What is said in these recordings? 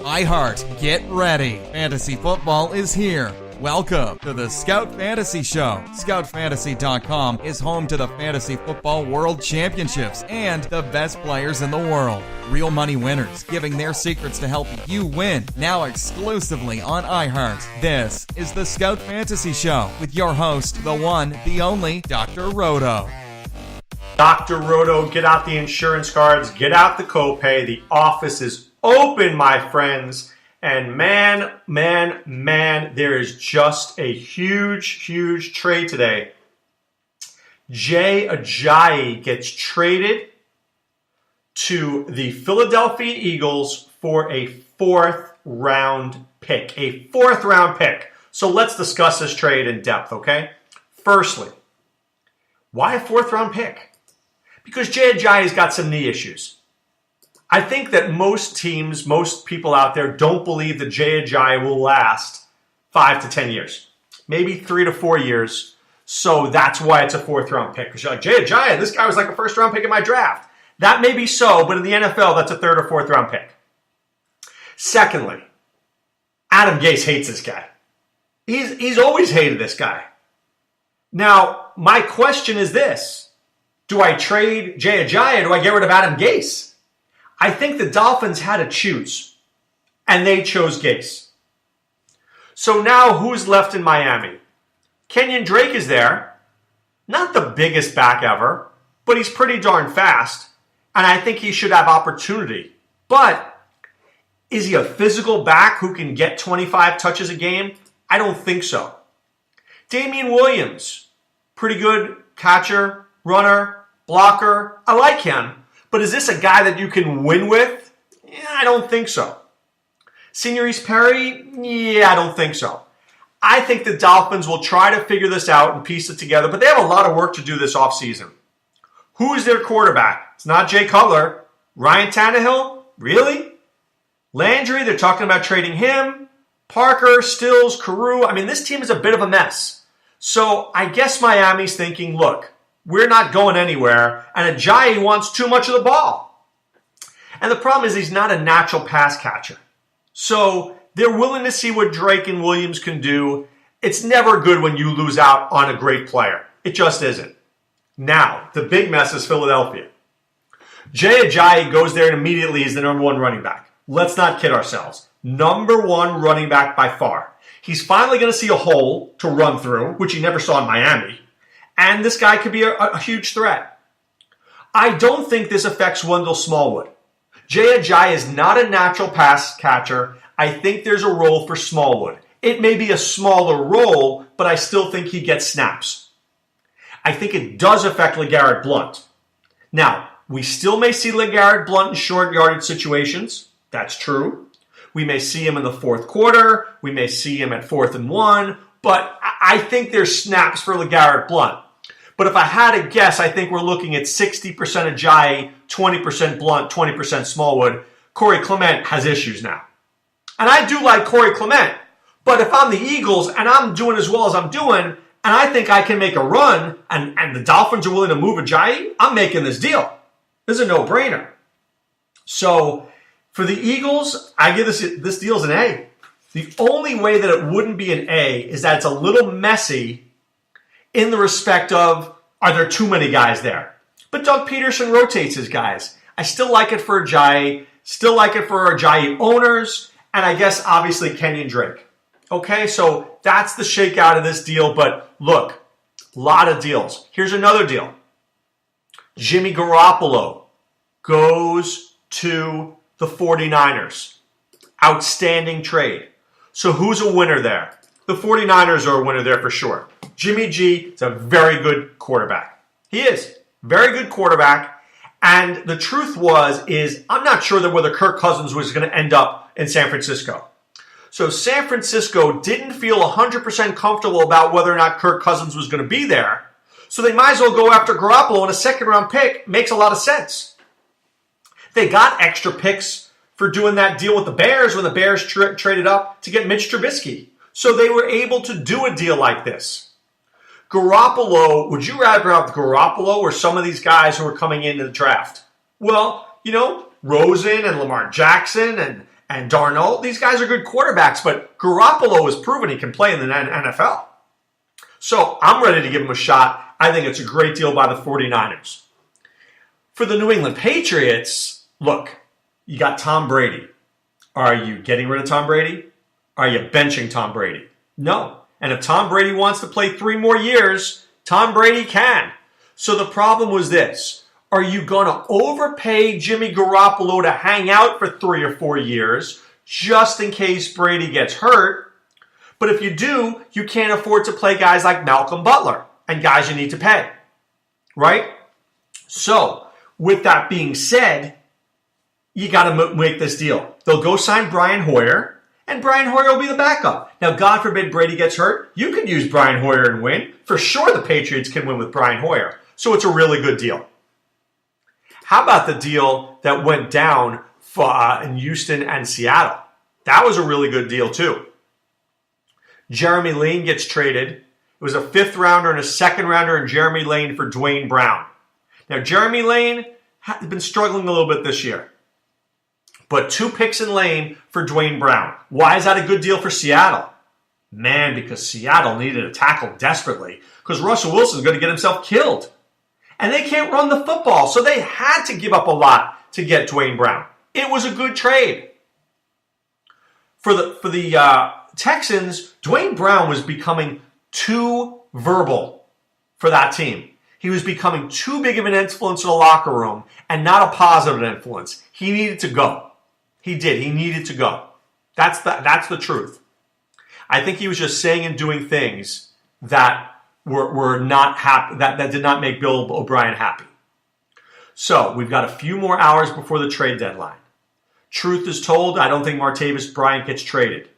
iHeart, get ready. Fantasy football is here. Welcome to the Scout Fantasy Show. ScoutFantasy.com is home to the Fantasy Football World Championships and the best players in the world. Real money winners giving their secrets to help you win. Now exclusively on iHeart. This is the Scout Fantasy Show with your host, the one, the only, Dr. Roto. Dr. Roto, get out the insurance cards, get out the copay. The office is open, my friends. And man, there is just a huge trade today. Jay Ajayi gets traded to the Philadelphia Eagles for a fourth-round pick. A fourth-round pick. So let's discuss this trade in depth, okay? Firstly, why a fourth-round pick? Because Jay Ajayi's got some knee issues. I think that most teams, most people out there don't believe that Jay Ajayi will last 5 to 10 years. Maybe 3 to 4 years. So that's why it's a fourth-round pick. Because you're like, Jay Ajayi, this guy was like a first-round pick in my draft. That may be so, but in the NFL, that's a third or fourth-round pick. Secondly, Adam Gase hates this guy. He's always hated this guy. Now, my question is this. Do I trade Jay Ajayi or do I get rid of Adam Gase? I think the Dolphins had to choose, and they chose Gase. So now who's left in Miami? Kenyon Drake is there. Not the biggest back ever, but he's pretty darn fast, and I think he should have opportunity. But is he a physical back who can get 25 touches a game? I don't think so. Damian Williams, pretty good catcher, runner, blocker. I like him. But is this a guy that you can win with? Yeah, I don't think so. Señorice Perry? Yeah, I don't think so. I think the Dolphins will try to figure this out and piece it together, but they have a lot of work to do this offseason. Who is their quarterback? It's not Jay Cutler. Ryan Tannehill? Really? Landry, they're talking about trading him. Parker, Stills, Carew. I mean, this team is a bit of a mess. So I guess Miami's thinking, look, we're not going anywhere, and Ajayi wants too much of the ball. And the problem is he's not a natural pass catcher. So they're willing to see what Drake and Williams can do. It's never good when you lose out on a great player. It just isn't. Now, the big mess is Philadelphia. Jay Ajayi goes there and immediately is the number one running back. Let's not kid ourselves. Number one running back by far. He's finally going to see a hole to run through, which he never saw in Miami. And this guy could be a huge threat. I don't think this affects Wendell Smallwood. Jay Ajayi is not a natural pass catcher. I think there's a role for Smallwood. It may be a smaller role, but I still think he gets snaps. I think it does affect LeGarrette Blount. Now, we still may see LeGarrette Blount in short yardage situations. That's true. We may see him in the fourth quarter. We may see him at 4th and 1. But I think there's snaps for LeGarrette Blount. But if I had to guess, I think we're looking at 60% Ajayi, 20% Blount, 20% Smallwood. Corey Clement has issues now. And I do like Corey Clement. But if I'm the Eagles and I'm doing as well as I'm doing, and I think I can make a run, and the Dolphins are willing to move Ajayi, I'm making this deal. This is a no-brainer. So for the Eagles, I give this deal as an A. The only way that it wouldn't be an A is that it's a little messy in the respect of, are there too many guys there? But Doug Peterson rotates his guys. I still like it for Ajayi, still like it for Ajayi owners, and I guess obviously Kenyon Drake. Okay, so that's the shakeout of this deal, but look, a lot of deals. Here's another deal. Jimmy Garoppolo goes to the 49ers. Outstanding trade. So who's a winner there? The 49ers are a winner there for sure. Jimmy G is a very good quarterback. He is. Very good quarterback. And the truth is I'm not sure that whether Kirk Cousins was going to end up in San Francisco. So San Francisco didn't feel 100% comfortable about whether or not Kirk Cousins was going to be there. So they might as well go after Garoppolo, and a second-round pick makes a lot of sense. They got extra picks for doing that deal with the Bears when the Bears traded up to get Mitch Trubisky. So they were able to do a deal like this. Garoppolo, would you rather have Garoppolo or some of these guys who are coming into the draft? Well, Rosen and Lamar Jackson and Darnold, these guys are good quarterbacks, but Garoppolo has proven he can play in the NFL. So I'm ready to give him a shot. I think it's a great deal by the 49ers. For the New England Patriots, look, you got Tom Brady. Are you getting rid of Tom Brady? Are you benching Tom Brady? No. And if Tom Brady wants to play 3 more years, Tom Brady can. So the problem was this. Are you going to overpay Jimmy Garoppolo to hang out for 3 or 4 years just in case Brady gets hurt? But if you do, you can't afford to play guys like Malcolm Butler and guys you need to pay. Right? So, with that being said, you got to make this deal. They'll go sign Brian Hoyer, and Brian Hoyer will be the backup. Now, God forbid Brady gets hurt. You could use Brian Hoyer and win. For sure the Patriots can win with Brian Hoyer. So it's a really good deal. How about the deal that went down in Houston and Seattle? That was a really good deal too. Jeremy Lane gets traded. It was a 5th rounder and a 2nd rounder in Jeremy Lane for Dwayne Brown. Now, Jeremy Lane has been struggling a little bit this year. But 2 picks in Lane for Dwayne Brown. Why is that a good deal for Seattle? Man, because Seattle needed a tackle desperately. Because Russell Wilson is going to get himself killed. And they can't run the football. So they had to give up a lot to get Dwayne Brown. It was a good trade. For the Texans, Dwayne Brown was becoming too verbal for that team. He was becoming too big of an influence in the locker room and not a positive influence. He needed to go. He did. He needed to go. That's the truth. I think he was just saying and doing things that were not happy, that did not make Bill O'Brien happy. So we've got a few more hours before the trade deadline. Truth is told, I don't think Martavis Bryant gets traded.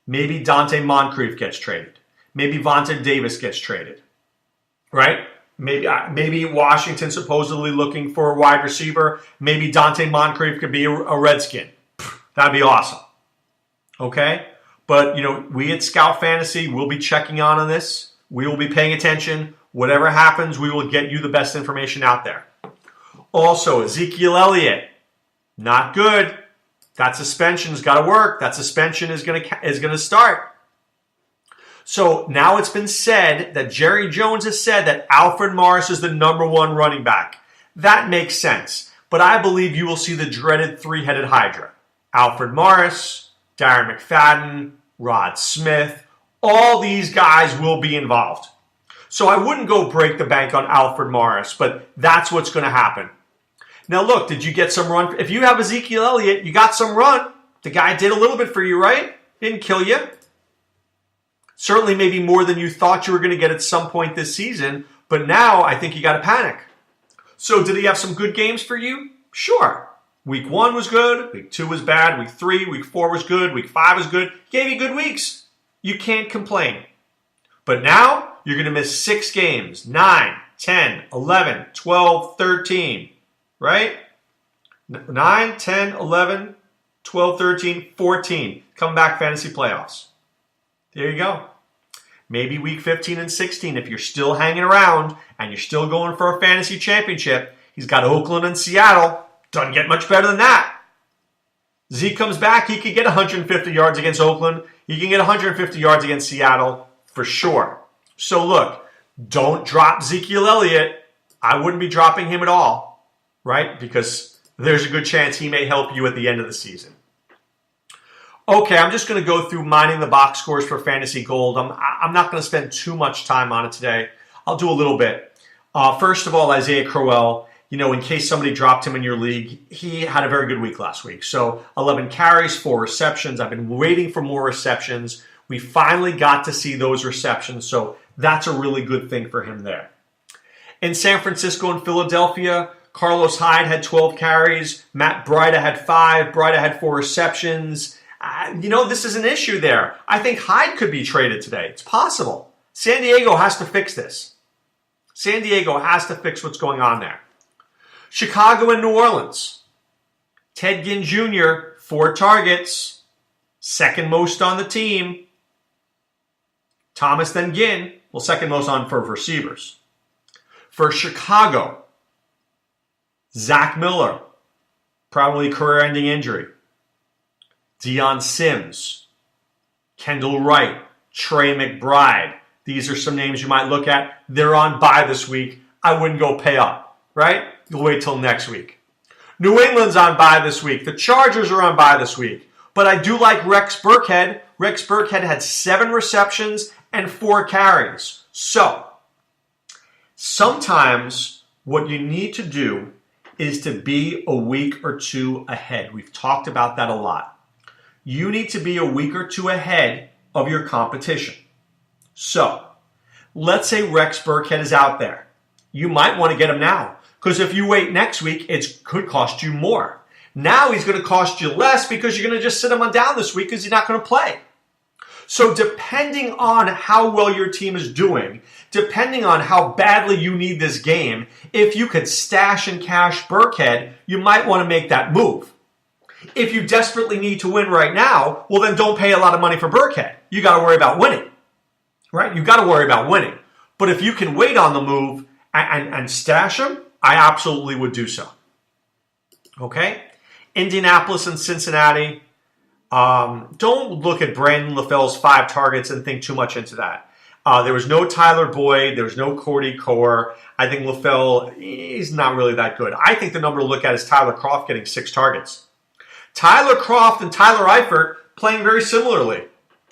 Maybe Dante Moncrief gets traded. Maybe Vontae Davis gets traded. Right? Maybe Washington supposedly looking for a wide receiver. Maybe Dante Moncrief could be a Redskin. That'd be awesome. Okay? But, we at Scout Fantasy will be checking on this. We will be paying attention. Whatever happens, we will get you the best information out there. Also, Ezekiel Elliott, not good. That suspension's got to work. That suspension is going to start. So now it's been said that Jerry Jones has said that Alfred Morris is the number 1 running back. That makes sense. But I believe you will see the dreaded 3-headed Hydra. Alfred Morris, Darren McFadden, Rod Smith, all these guys will be involved. So I wouldn't go break the bank on Alfred Morris, but that's what's going to happen. Now look, did you get some run? If you have Ezekiel Elliott, you got some run. The guy did a little bit for you, right? Didn't kill you. Certainly maybe more than you thought you were going to get at some point this season, but now I think you got to panic. So did he have some good games for you? Sure. Week 1 was good. Week 2 was bad. Week 3, week 4 was good. Week 5 was good. He gave you good weeks. You can't complain. But now you're going to miss 6 games. 9, 10, 11, 12, 13. Right? 9, 10, 11, 12, 13, 14. Comeback fantasy playoffs. There you go. Maybe week 15 and 16, if you're still hanging around and you're still going for a fantasy championship, he's got Oakland and Seattle. Doesn't get much better than that. Zeke comes back, he could get 150 yards against Oakland. He can get 150 yards against Seattle for sure. So look, don't drop Ezekiel Elliott. I wouldn't be dropping him at all, right? Because there's a good chance he may help you at the end of the season. Okay, I'm just going to go through mining the box scores for Fantasy Gold. I'm not going to spend too much time on it today. I'll do a little bit. First of all, Isaiah Crowell, in case somebody dropped him in your league, he had a very good week last week. So 11 carries, 4 receptions. I've been waiting for more receptions. We finally got to see those receptions, so that's a really good thing for him there. In San Francisco and Philadelphia, Carlos Hyde had 12 carries. Matt Breida had 5. Breida had 4 receptions. This is an issue there. I think Hyde could be traded today. It's possible. San Diego has to fix this. San Diego has to fix what's going on there. Chicago and New Orleans. Ted Ginn Jr., 4 targets. Second most on the team. Thomas then Ginn. Well, second most on for receivers. For Chicago, Zach Miller, probably career-ending injury. Deion Sims, Kendall Wright, Trey McBride. These are some names you might look at. They're on bye this week. I wouldn't go pay up, right? You'll wait till next week. New England's on bye this week. The Chargers are on bye this week. But I do like Rex Burkhead. Rex Burkhead had 7 receptions and 4 carries. So, sometimes what you need to do is to be a week or two ahead. We've talked about that a lot. You need to be a week or two ahead of your competition. So, let's say Rex Burkhead is out there. You might want to get him now, because if you wait next week, it could cost you more. Now he's going to cost you less because you're going to just sit him on down this week because he's not going to play. So depending on how well your team is doing, depending on how badly you need this game, if you could stash and cash Burkhead, you might want to make that move. If you desperately need to win right now, well then don't pay a lot of money for Burkhead. You got to worry about winning, right? You got to worry about winning. But if you can wait on the move and stash him, I absolutely would do so. Okay? Indianapolis and Cincinnati. Don't look at Brandon LaFell's 5 targets and think too much into that. There was no Tyler Boyd. There was no Cordy Core. I think LaFell, he's not really that good. I think the number to look at is Tyler Kroft getting 6 targets. Tyler Kroft and Tyler Eifert playing very similarly.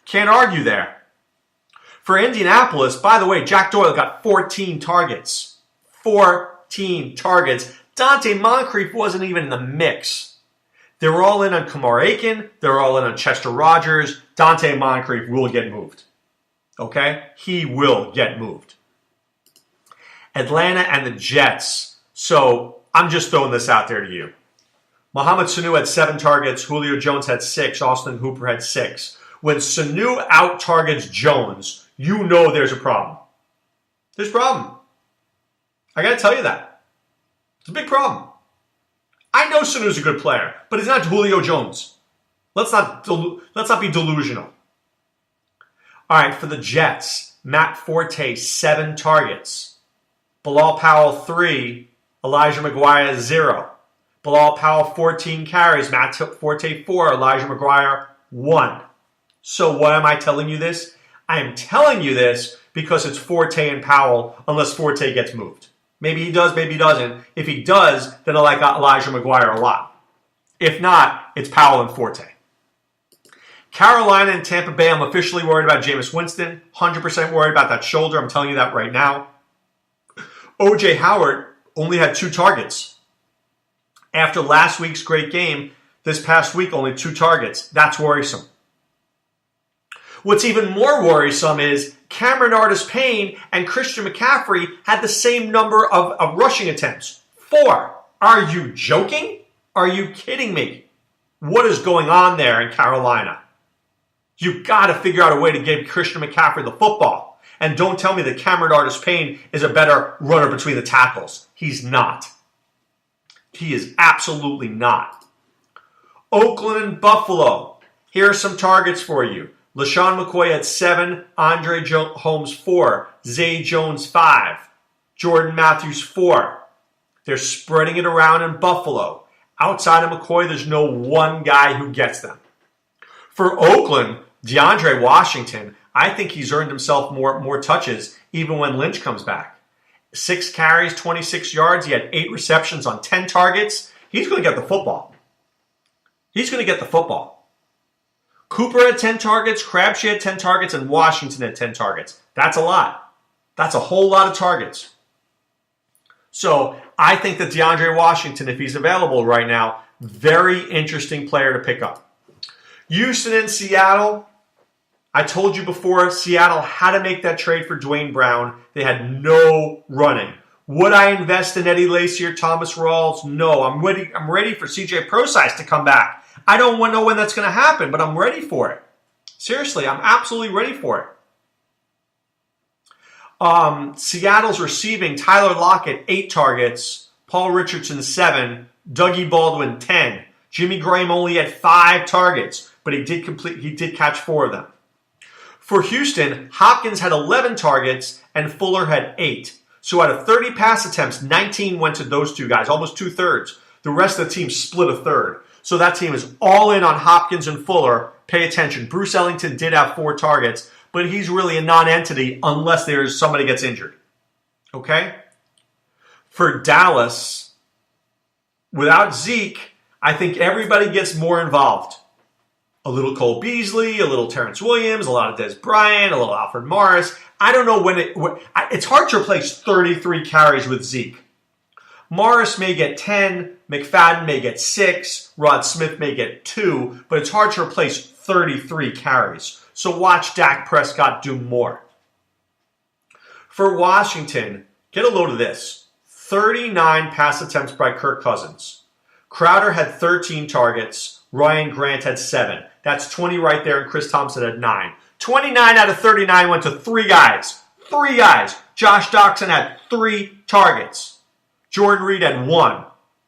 Can't argue there. For Indianapolis, by the way, Jack Doyle got 14 targets. 14 targets. Dante Moncrief wasn't even in the mix. They were all in on Kamar Aiken. They were all in on Chester Rogers. Dante Moncrief will get moved. Okay? He will get moved. Atlanta and the Jets. So I'm just throwing this out there to you. Mohamed Sanu had 7 targets. Julio Jones had 6. Austin Hooper had 6. When Sanu out-targets Jones, you know there's a problem. There's a problem. I got to tell you that. It's a big problem. I know Sanu's a good player, but he's not Julio Jones. Let's not be delusional. All right, for the Jets, Matt Forte, 7 targets. Bilal Powell, 3. Elijah McGuire, 0. Bilal Powell, 14 carries. Matt Forte, 4. Elijah McGuire, 1. So why am I telling you this? I am telling you this because it's Forte and Powell unless Forte gets moved. Maybe he does, maybe he doesn't. If he does, then I like Elijah McGuire a lot. If not, it's Powell and Forte. Carolina and Tampa Bay, I'm officially worried about Jameis Winston. 100% worried about that shoulder. I'm telling you that right now. O.J. Howard only had 2 targets. After last week's great game, this past week only 2 targets. That's worrisome. What's even more worrisome is Cameron Artis-Payne and Christian McCaffrey had the same number of rushing attempts. 4. Are you joking? Are you kidding me? What is going on there in Carolina? You've got to figure out a way to give Christian McCaffrey the football. And don't tell me that Cameron Artis-Payne is a better runner between the tackles. He's not. He is absolutely not. Oakland and Buffalo. Here are some targets for you. LaShawn McCoy had 7, Andre Holmes 4, Zay Jones 5, Jordan Matthews 4. They're spreading it around in Buffalo. Outside of McCoy, there's no one guy who gets them. For Oakland, DeAndre Washington, I think he's earned himself more touches even when Lynch comes back. 6 carries, 26 yards. He had 8 receptions on 10 targets. He's going to get the football. He's going to get the football. Cooper had 10 targets, Crabtree had 10 targets, and Washington had 10 targets. That's a lot. That's a whole lot of targets. So I think that DeAndre Washington, if he's available right now, very interesting player to pick up. Houston and Seattle. I told you before, Seattle had to make that trade for Dwayne Brown. They had no running. Would I invest in Eddie Lacy or Thomas Rawls? No. I'm ready for CJ Prosise to come back. I don't know when that's going to happen, but I'm ready for it. Seriously, I'm absolutely ready for it. Seattle's receiving Tyler Lockett, 8 targets. Paul Richardson, 7. Dougie Baldwin, 10. Jimmy Graham only had 5 targets, but he did catch 4 of them. For Houston, Hopkins had 11 targets and Fuller had 8. So out of 30 pass attempts, 19 went to those 2 guys, almost 2/3. The rest of the team split a third. So that team is all in on Hopkins and Fuller. Pay attention. Bruce Ellington did have 4 targets, but he's really a non-entity unless there's somebody gets injured. Okay? For Dallas, without Zeke, I think everybody gets more involved. A little Cole Beasley, a little Terrence Williams, a lot of Des Bryant, a little Alfred Morris. I don't know it's hard to replace 33 carries with Zeke. Morris may get 10, McFadden may get 6, Rod Smith may get 2, but it's hard to replace 33 carries. So watch Dak Prescott do more. For Washington, get a load of this. 39 pass attempts by Kirk Cousins. Crowder had 13 targets. Ryan Grant had 7. That's 20 right there, and Chris Thompson had 9. 29 out of 39 went to 3 guys. 3 guys. Josh Doctson had 3 targets. Jordan Reed had 1.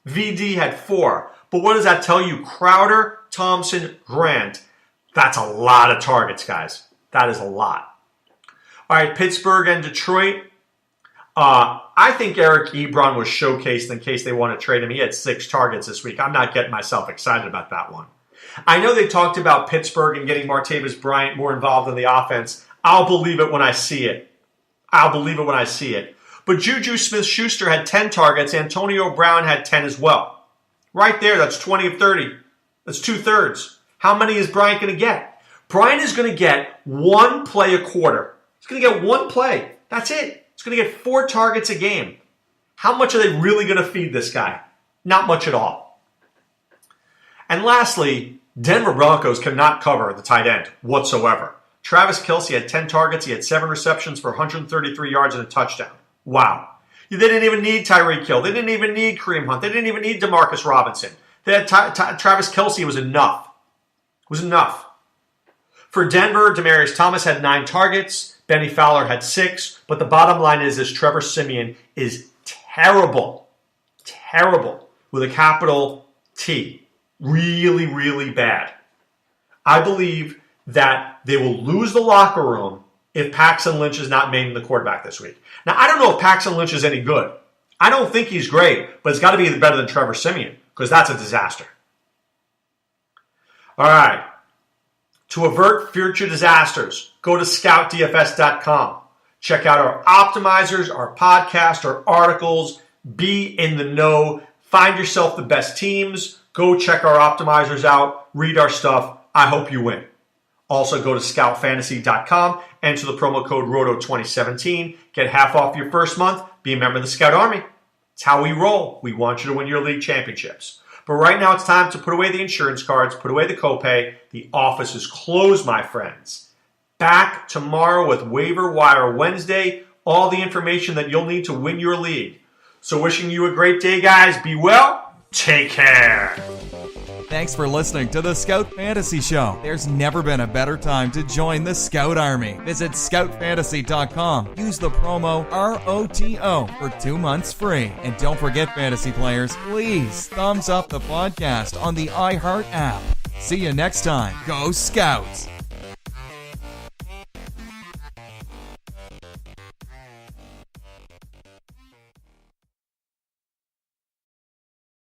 VD had 4. But what does that tell you? Crowder, Thompson, Grant. That's a lot of targets, guys. That is a lot. All right, Pittsburgh and Detroit. I think Eric Ebron was showcased in case they want to trade him. He had 6 targets this week. I'm not getting myself excited about that one. I know they talked about Pittsburgh and getting Martavis Bryant more involved in the offense. I'll believe it when I see it. But Juju Smith-Schuster had 10 targets. Antonio Brown had 10 as well. Right there, that's 20 of 30. That's 2/3. How many is Bryant going to get? Bryant is going to get 1 play a quarter. He's going to get 1 play. That's it. He's going to get 4 targets a game. How much are they really going to feed this guy? Not much at all. And lastly, Denver Broncos cannot cover the tight end whatsoever. Travis Kelce had 10 targets. He had 7 receptions for 133 yards and a touchdown. Wow. They didn't even need Tyreek Hill. They didn't even need Kareem Hunt. They didn't even need Demarcus Robinson. They had Travis Kelce was enough. For Denver, Demaryius Thomas had 9 targets. Benny Fowler had 6. But the bottom line is this: Trevor Siemian is terrible. Terrible. With a capital T. Really, really bad. I believe that they will lose the locker room if Paxton Lynch is not named the quarterback this week. Now, I don't know if Paxton Lynch is any good. I don't think he's great, but it's got to be better than Trevor Siemian, because that's a disaster. All right. To avert future disasters, go to scoutdfs.com. Check out our optimizers, our podcast, our articles. Be in the know. Find yourself the best teams. Go check our optimizers out. Read our stuff. I hope you win. Also, go to scoutfantasy.com. Enter the promo code ROTO2017. Get half off your first month. Be a member of the Scout Army. It's how we roll. We want you to win your league championships. But right now, it's time to put away the insurance cards, put away the copay. The office is closed, my friends. Back tomorrow with Waiver Wire Wednesday. All the information that you'll need to win your league. So wishing you a great day, guys. Be well. Take care. Thanks for listening to the Scout Fantasy Show. There's never been a better time to join the Scout Army. Visit scoutfantasy.com. Use the promo ROTO for 2 months free. And don't forget, fantasy players, please thumbs up the podcast on the iHeart app. See you next time. Go Scouts!